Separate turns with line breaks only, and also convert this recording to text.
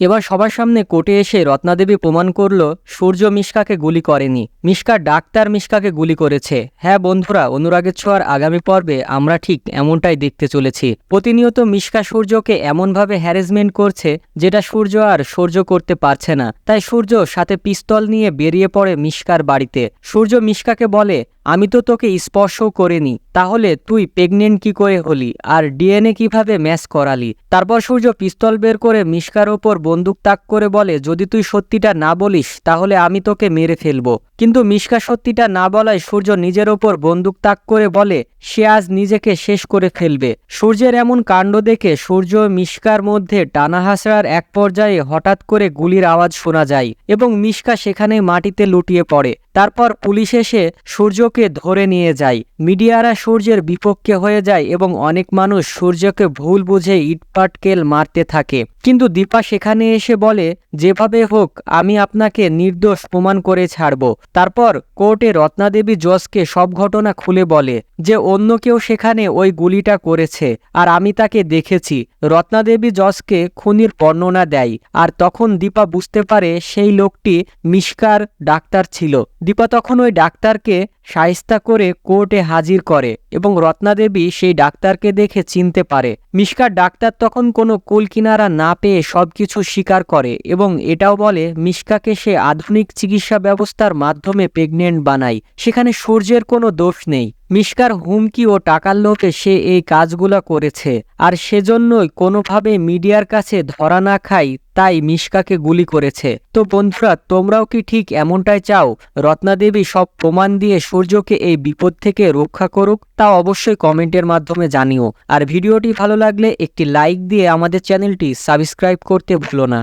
এবার সবার সামনে কোর্টে এসে রত্নাদেবী প্রমাণ করল সূর্য মিশকাকে গুলি করেনি, মিশকা ডাক্তার মিশকাকে গুলি করেছে। হ্যাঁ বন্ধুরা, অনুরাগের ছোঁয়ার আগামী পর্বে আমরা ঠিক এমনটাই দেখতে চলেছি। প্রতিনিয়ত মিশকা সূর্যকে এমনভাবে হ্যারাসমেন্ট করছে যেটা সূর্য আর সহ্য করতে পারছে না। তাই সূর্য সাথে পিস্তল নিয়ে বেরিয়ে পড়ে মিশকার বাড়িতে। সূর্য মিশকাকে বলে, আমি তো তোকে স্পর্শও করিনি, তাহলে তুই প্রেগনেন্ট কি করে হলি আর ডিএনএ কিভাবে ম্যাচ করালি? তারপর সূর্য পিস্তল বের করে মিশকার ওপর বন্দুক তাক করে বলে, যদি তুই সত্যিটা না বলিস তাহলে আমি তোকে মেরে ফেলবো। কিন্তু মিশকা সত্যিটা না বলায় সূর্য নিজের ওপর বন্দুক তাক করে বলে সে আজ নিজেকে শেষ করে ফেলবে। সূর্যের এমন কাণ্ড দেখে সূর্য ও মিশকার মধ্যে টানা হাসড়ার এক পর্যায়ে হঠাৎ করে গুলির আওয়াজ শোনা যায় এবং মিশকা সেখানে মাটিতে লুটিয়ে পড়ে। তারপর পুলিশ এসে সূর্যকে ধরে নিয়ে যায়। মিডিয়ারা সূর্যের বিপক্ষে হয়ে যায় এবং অনেক মানুষ সূর্যকে ভুল বুঝে ইটপাটকেল মারতে থাকে। কিন্তু দীপা সেখানে এসে বলে, যেভাবে হোক আমি আপনাকে নির্দোষ প্রমাণ করে ছাড়ব। তারপর কোর্টে রত্নাদেবী জজকে সব ঘটনা খুলে বলে যে অন্য কেউ সেখানে ওই গুলিটা করেছে আর আমি তাকে দেখেছি। রত্নাদেবী জজকে খুনির বর্ণনা দেয় আর তখন দীপা বুঝতে পারে সেই লোকটি মিশকার ডাক্তার ছিল। দীপা তখন ওই ডাক্তারকে শায়েস্তা করে কোর্টে হাজির করে এবং রত্নাদেবী সেই ডাক্তারকে দেখে চিনতে পারে। মিশকার ডাক্তার তখন কোনো কুল কিনারা না পেয়ে সবকিছু স্বীকার করে এবং এটাও বলে মিশকাকে সে আধুনিক চিকিৎসা ব্যবস্থার মাধ্যমে প্রেগনেন্ট বানায়। সেখানে সূর্যের কোনো দোষ নেই। মিশকার হুমকি ও টাকার লোভে সে এই কাজগুলো করেছে আর সেজন্যই কোনোভাবে মিডিয়ার কাছে ধরা না খায়, তাই মিশকাকে গুলি করেছে। তো বন্ধুরা, তোমরাও কি ঠিক এমনটাই চাও রত্নাদেবী সব প্রমাণ দিয়ে সূর্যকে এই বিপদ থেকে রক্ষা করুক? তা অবশ্যই কমেন্টের মাধ্যমে জানিও। আর ভিডিওটি ভালো লাগলে একটি লাইক দিয়ে আমাদের চ্যানেলটি সাবস্ক্রাইব করতে ভুলো না।